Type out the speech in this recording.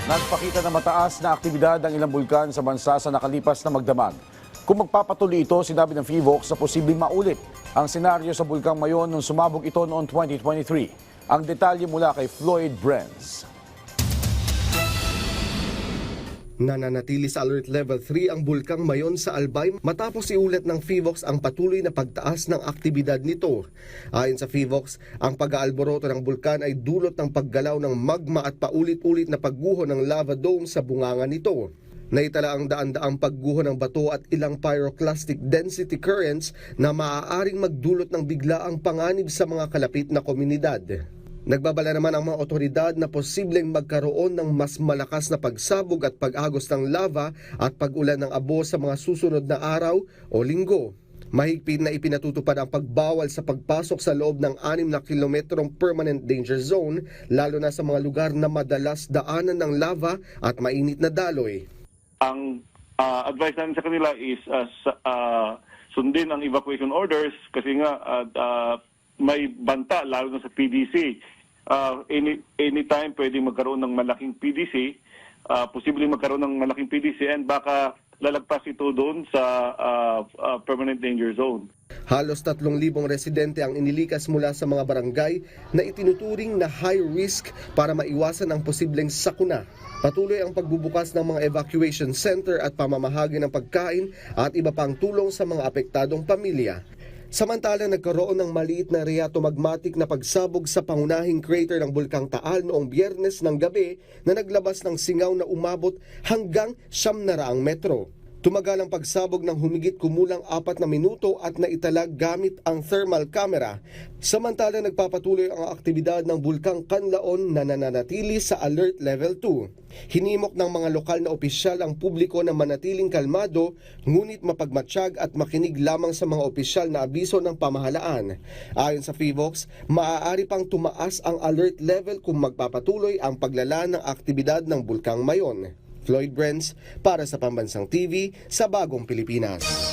Nagpakita na mataas na aktibidad ang ilang bulkan sa bansa sa nakalipas na magdamag. Kung magpapatuloy ito, sinabi ng PHIVOLCS na posibleng maulit ang senaryo sa bulkang Mayon nung sumabog ito noong 2023. Ang detalye mula kay Floyd Brenz. Nananatili sa Alert Level 3 ang bulkang Mayon sa Albay matapos iulat ng PHIVOLCS ang patuloy na pagtaas ng aktibidad nito. Ayon sa PHIVOLCS, ang pag-aalboroto ng bulkan ay dulot ng paggalaw ng magma at paulit-ulit na pagguho ng lava dome sa bunganga nito. Naitala ang daan-daang pagguho ng bato at ilang pyroclastic density currents na maaaring magdulot ng biglaang panganib sa mga kalapit na komunidad. Nagbabala naman ang mga otoridad na posibleng magkaroon ng mas malakas na pagsabog at pag-agos ng lava at pag-ulan ng abo sa mga susunod na araw o linggo. Mahigpit na ipinatutupad ang pagbawal sa pagpasok sa loob ng 6 na kilometrong permanent danger zone, lalo na sa mga lugar na madalas daanan ng lava at mainit na daloy. Ang advice namin sa kanila is sundin ang evacuation orders kasi nga may banta lalo na sa PDC. Anytime pwedeng magkaroon ng malaking PDC, posibleng magkaroon ng malaking PDC and baka lalagpas ito doon sa permanent danger zone. Halos 3,000 residente ang inilikas mula sa mga barangay na itinuturing na high risk para maiwasan ang posibleng sakuna. Patuloy ang pagbubukas ng mga evacuation center at pamamahagi ng pagkain at iba pang tulong sa mga apektadong pamilya. Samantala, nagkaroon ng maliit na reatomagmatic na pagsabog sa pangunahing crater ng Bulkang Taal noong Biyernes ng gabi na naglabas ng singaw na umabot hanggang 900 metro. Tumagal ang pagsabog ng humigit kumulang 4 na minuto at naitalag gamit ang thermal camera. Samantala, nagpapatuloy ang aktibidad ng Bulkang Kanlaon na nananatili sa Alert Level 2. Hinimok ng mga lokal na opisyal ang publiko na manatiling kalmado, ngunit mapagmatsyag at makinig lamang sa mga opisyal na abiso ng pamahalaan. Ayon sa PHIVOLCS, maaari pang tumaas ang alert level kung magpapatuloy ang paglala ng aktibidad ng Bulkang Mayon. Floyd Brenz para sa Pambansang TV sa Bagong Pilipinas.